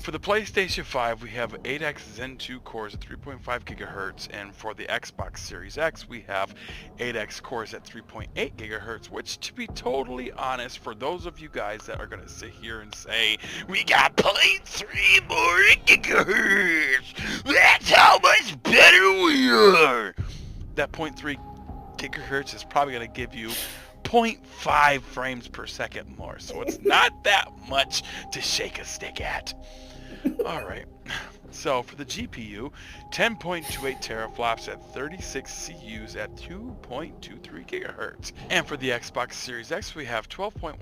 For the PlayStation 5, we have 8X Zen 2 cores at 3.5 gigahertz, and for the Xbox Series X, we have 8X cores at 3.8 gigahertz, which, to be totally honest, for those of you guys that are going to sit here and say, we got 0.3 more gigahertz, that's how much better we are, that 0.3 gigahertz is probably going to give you 0.5 frames per second more, so it's not that much to shake a stick at. Alright, so for the GPU, 10.28 teraflops at 36 CUs at 2.23 gigahertz. And for the Xbox Series X, we have 12.155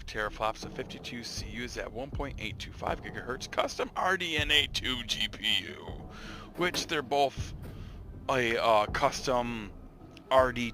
teraflops at 52 CUs at 1.825 gigahertz custom RDNA 2 GPU, which they're both a custom RDNA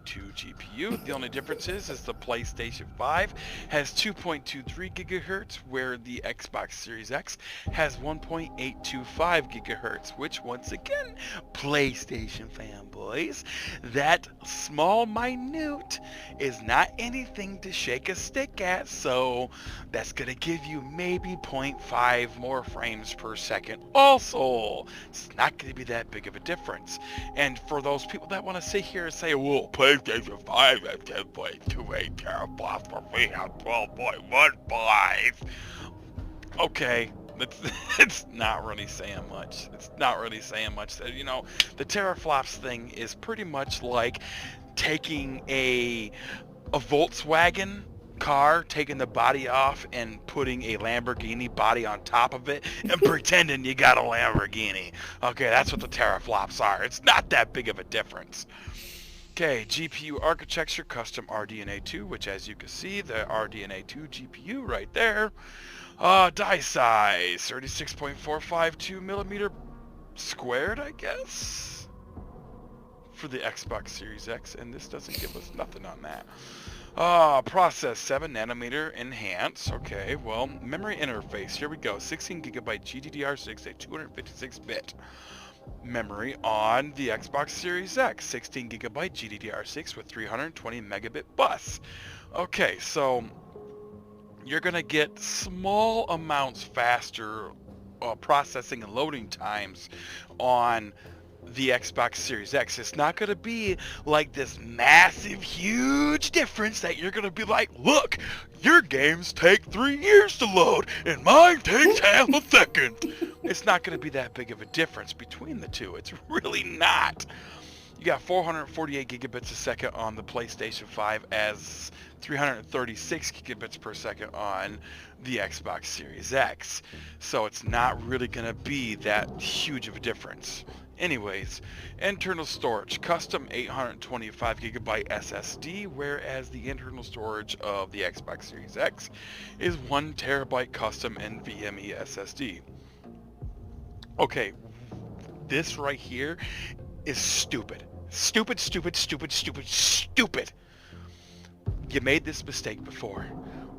2 GPU. The only difference is the PlayStation 5 has 2.23 gigahertz, where the Xbox Series X has 1.825 gigahertz, which once again, PlayStation fanboys, that small minute is not anything to shake a stick at, so that's gonna give you maybe 0.5 more frames per second. Also, it's not gonna be that big of a difference. And for those people that want to sit here and say, well, PlayStation 5 has 10.28 teraflops, but we have 12.15. Okay, it's not really saying much. It's not really saying much. You know, the teraflops thing is pretty much like taking a Volkswagen car, taking the body off and putting a Lamborghini body on top of it and pretending you got a Lamborghini. Okay, that's what the teraflops are. It's not that big of a difference. Okay, GPU architecture, custom RDNA 2, which as you can see, the RDNA 2 GPU right there. Die size, 36.452 millimeter squared, I guess, for the Xbox Series X, and this doesn't give us nothing on that. Process 7 nanometer enhance. Okay, well, memory interface. Here we go. 16 gigabyte GDDR6 at 256 bit. Memory on the Xbox Series X. 16 gigabyte GDDR6 with 320 megabit bus. Okay, so you're gonna get small amounts faster processing and loading times on the Xbox Series X. It's not going to be like this massive, huge difference that you're going to be like, look, your games take 3 years to load and mine takes half a second. It's not going to be that big of a difference between the two. It's really not. You got 448 gigabits a second on the PlayStation 5 as 336 gigabits per second on the Xbox Series X. So it's not really going to be that huge of a difference. Anyways, internal storage, custom 825 gigabyte SSD, whereas the internal storage of the Xbox Series X is 1 terabyte custom NVMe SSD. Okay, this right here is stupid. Stupid, stupid, stupid, stupid, stupid. You made this mistake before.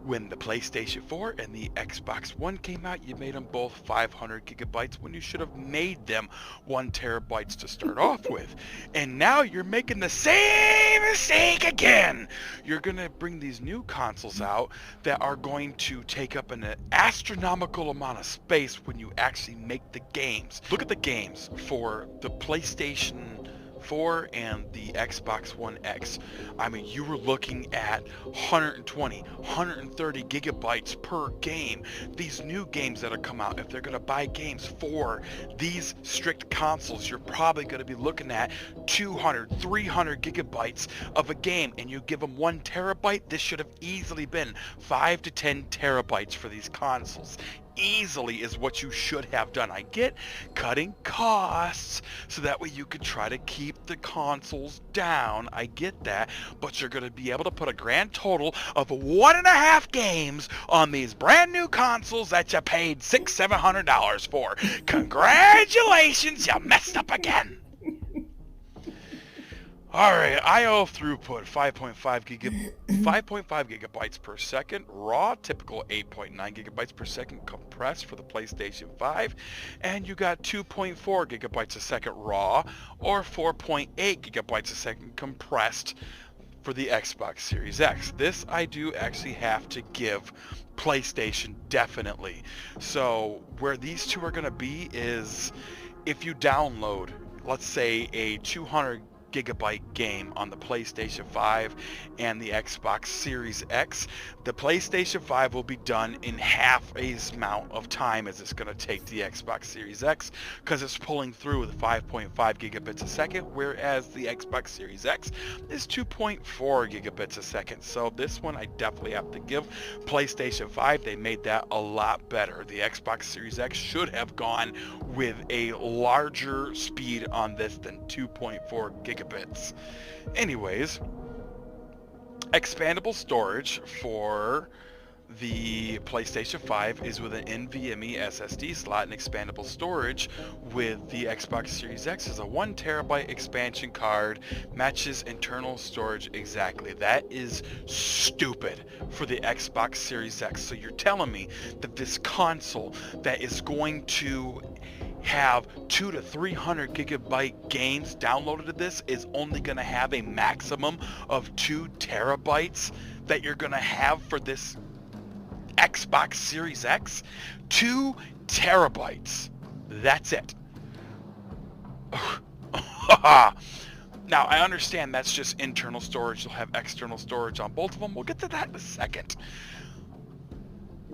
When the PlayStation 4 and the Xbox One came out, you made them both 500 gigabytes when you should have made them 1 terabytes to start off with. And now you're making the same mistake again. You're going to bring these new consoles out that are going to take up an astronomical amount of space when you actually make the games. Look at the games for the PlayStation 4 and the Xbox One X. I mean, you were looking at 120, 130 gigabytes per game. These new games that are come out, if they're going to buy games for these strict consoles, you're probably going to be looking at 200, 300 gigabytes of a game, and you give them 1 terabyte. This should have easily been 5 to 10 terabytes for these consoles. Easily is what you should have done. I get cutting costs so that way you could try to keep the consoles down. I get that, but you're going to be able to put a grand total of 1.5 games on these brand new consoles that you paid $600-700 for. Congratulations, you messed up again. Alright, I/O throughput 5.5 gigabytes per second, raw, typical 8.9 gigabytes per second compressed for the PlayStation 5, and you got 2.4 gigabytes a second raw, or 4.8 gigabytes a second compressed for the Xbox Series X. This I do actually have to give PlayStation, definitely. So where these two are going to be is if you download, let's say, a 200 gigabyte game on the PlayStation 5 and the Xbox Series X, the PlayStation 5 will be done in half as amount of time as it's going to take the Xbox Series X, because it's pulling through with 5.5 gigabits a second, whereas the Xbox Series X is 2.4 gigabits a second. So this one I definitely have to give PlayStation 5. They made that a lot better. The Xbox Series X should have gone with a larger speed on this than 2.4 gigabits. Anyways, expandable storage for the PlayStation 5 is with an NVMe SSD slot, and expandable storage with the Xbox Series X is a 1 terabyte expansion card. Matches internal storage exactly. That is stupid for the Xbox Series X. So you're telling me that this console that is going to have 200 to 300 gigabyte games downloaded to this is only going to have a maximum of 2 terabytes that you're going to have for this Xbox Series X? 2 terabytes. That's it. Now, I understand that's just internal storage. You'll have external storage on both of them. We'll get to that in a second.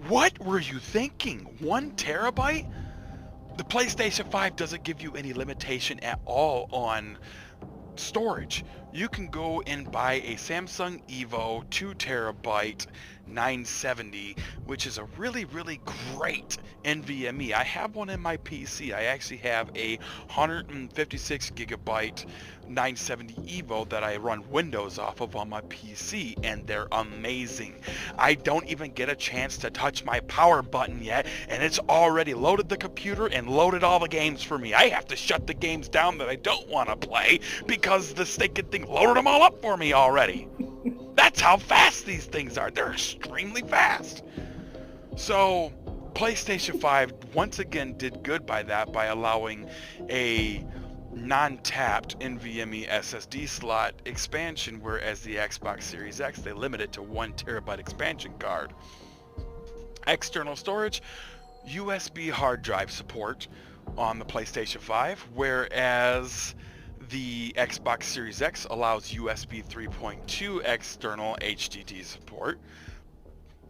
What were you thinking? 1 terabyte? The PlayStation 5 doesn't give you any limitation at all on storage. You can go and buy a Samsung Evo 2 terabyte 970, which is a really great NVMe. I have one in my PC. I actually have a 156 gigabyte 970 Evo that I run Windows off of on my PC, and they're amazing. I don't even get a chance to touch my power button yet, and it's already loaded the computer and loaded all the games for me. I have to shut the games down that I don't want to play because the stinking thing loaded them all up for me already. That's how fast these things are. They're extremely fast. So PlayStation 5 once again did good by that, by allowing a non-tapped NVMe SSD slot expansion, whereas the Xbox Series X, they limit it to 1 terabyte expansion card. External storage, USB hard drive support on the PlayStation 5, whereas the Xbox Series X allows USB 3.2 external HDD support.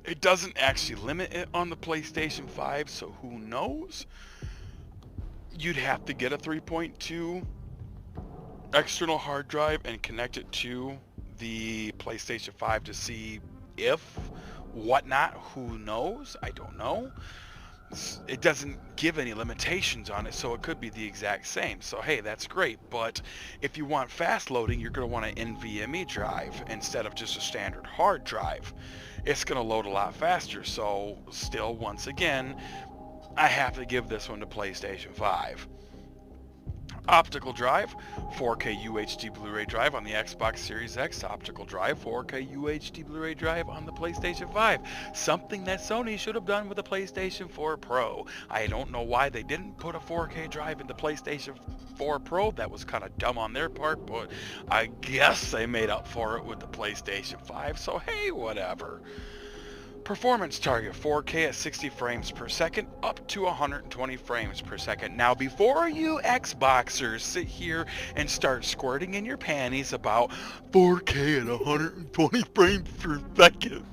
It doesn't actually limit it on the PlayStation 5, so who knows? You'd have to get a 3.2 external hard drive and connect it to the PlayStation 5 to see if, whatnot, who knows? I don't know. It doesn't give any limitations on it, so it could be the exact same. So hey, that's great, but if you want fast loading, you're going to want an NVMe drive instead of just a standard hard drive. It's going to load a lot faster, so still, once again, I have to give this one to PlayStation 5. Optical drive, 4K UHD Blu-ray drive on the Xbox Series X. Optical drive, 4K UHD Blu-ray drive on the PlayStation 5. Something that Sony should have done with the PlayStation 4 Pro. I don't know why they didn't put a 4K drive in the PlayStation 4 Pro. That was kind of dumb on their part, but I guess they made up for it with the PlayStation 5, so hey, whatever. Performance target, 4K at 60 frames per second, up to 120 frames per second. Now, before you Xboxers sit here and start squirting in your panties about 4K at 120 frames per second.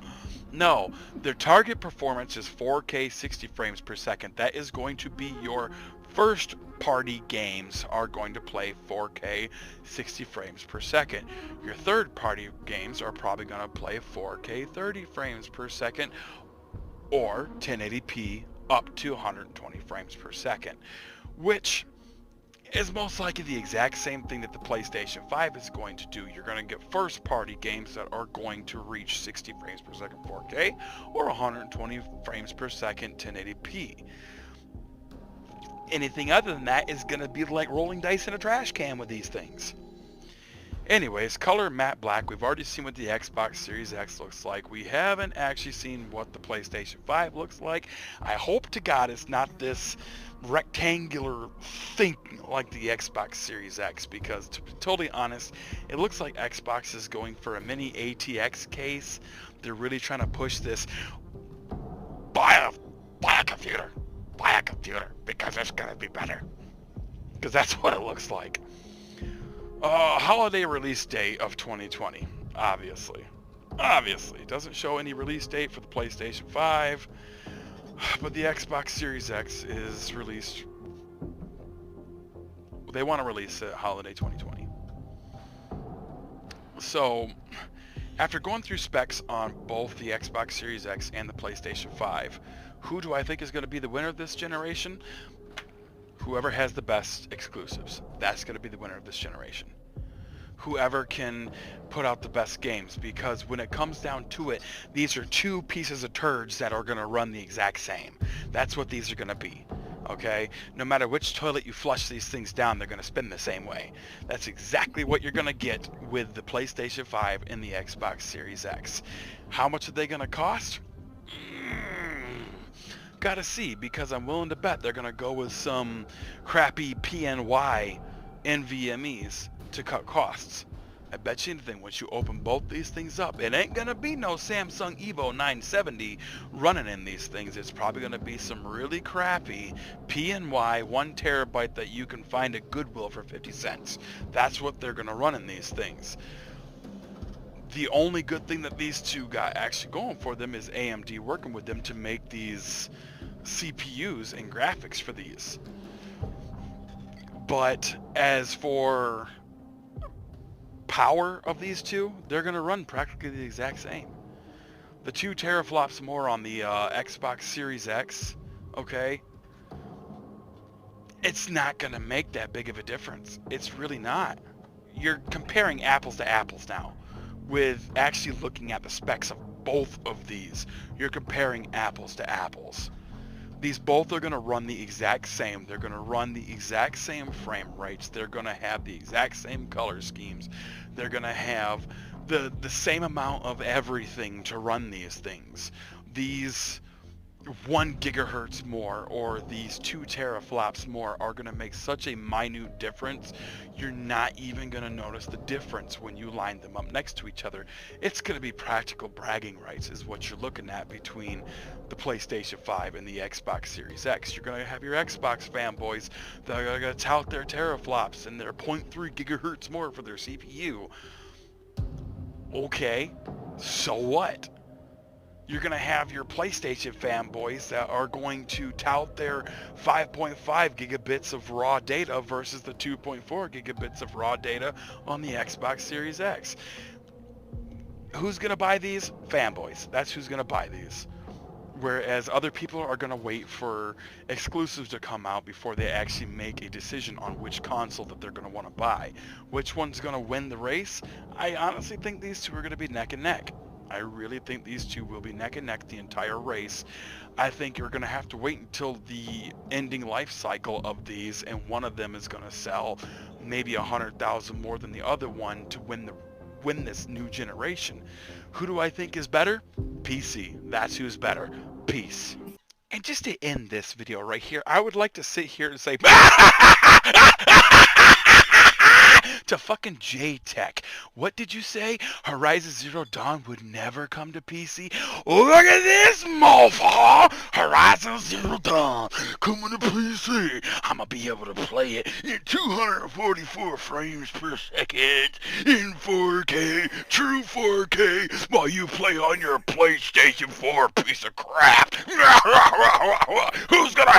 No, their target performance is 4K 60 frames per second. That is going to be your first party games are going to play 4K 60 frames per second. Your third party games are probably going to play 4K 30 frames per second or 1080p up to 120 frames per second, which is most likely the exact same thing that the PlayStation 5 is going to do. You're going to get first party games that are going to reach 60 frames per second 4K or 120 frames per second 1080p. Anything other than that is going to be like rolling dice in a trash can with these things. Anyways, color matte black. We've already seen what the Xbox Series X looks like. We haven't actually seen what the PlayStation 5 looks like. I hope to God it's not this rectangular thing like the Xbox Series X, because to be totally honest, it looks like Xbox is going for a mini ATX case. They're really trying to push this buy a computer, because it's gonna be better. Because that's what it looks like. Holiday release date of 2020, obviously. It doesn't show any release date for the PlayStation 5, but the Xbox Series X is released. They want to release it holiday 2020. So, after going through specs on both the Xbox Series X and the PlayStation 5, who do I think is going to be the winner of this generation? Whoever has the best exclusives. That's going to be the winner of this generation. Whoever can put out the best games, because when it comes down to it, these are two pieces of turds that are going to run the exact same. That's what these are going to be. Okay? No matter which toilet you flush these things down, they're going to spin the same way. That's exactly what you're going to get with the PlayStation 5 and the Xbox Series X. How much are they going to cost? Gotta see, because I'm willing to bet they're gonna go with some crappy PNY NVMEs to cut costs. I bet you anything, once you open both these things up, it ain't gonna be no Samsung Evo 970 running in these things. It's probably gonna be some really crappy PNY 1 terabyte that you can find at Goodwill for 50 cents. That's what they're gonna run in these things. The only good thing that these two got actually going for them is AMD working with them to make these CPUs and graphics for these. But as for power of these two, they're going to run practically the exact same. The 2 teraflops more on the Xbox Series X, okay, it's not going to make that big of a difference. It's really not. You're comparing apples to apples now. With actually looking at the specs of both of these, you're comparing apples to apples. These both are going to run the exact same. They're going to run the exact same frame rates. They're going to have the exact same color schemes. They're going to have the same amount of everything to run these things. These 1 gigahertz more or these 2 teraflops more are going to make such a minute difference. You're not even going to notice the difference when you line them up next to each other. It's going to be practical bragging rights is what you're looking at between the PlayStation 5 and the Xbox Series X. You're going to have your Xbox fanboys that are going to tout their teraflops and their 0.3 gigahertz more for their CPU. Okay, so what? You're going to have your PlayStation fanboys that are going to tout their 5.5 gigabits of raw data versus the 2.4 gigabits of raw data on the Xbox Series X. Who's going to buy these? Fanboys. That's who's going to buy these. Whereas other people are going to wait for exclusives to come out before they actually make a decision on which console that they're going to want to buy. Which one's going to win the race? I honestly think these two are going to be neck and neck. I really think these two will be neck and neck the entire race. I think you're going to have to wait until the ending life cycle of these, and one of them is going to sell maybe 100,000 more than the other one to win this new generation. Who do I think is better? PC. That's who's better. Peace. And just to end this video right here, I would like to sit here and say to fucking JTech. What did you say? Horizon Zero Dawn would never come to PC? Look at this, mofo! Horizon Zero Dawn coming to PC. I'm gonna be able to play it in 244 frames per second in 4K, true 4K, while you play on your PlayStation 4 piece of crap. Who's gonna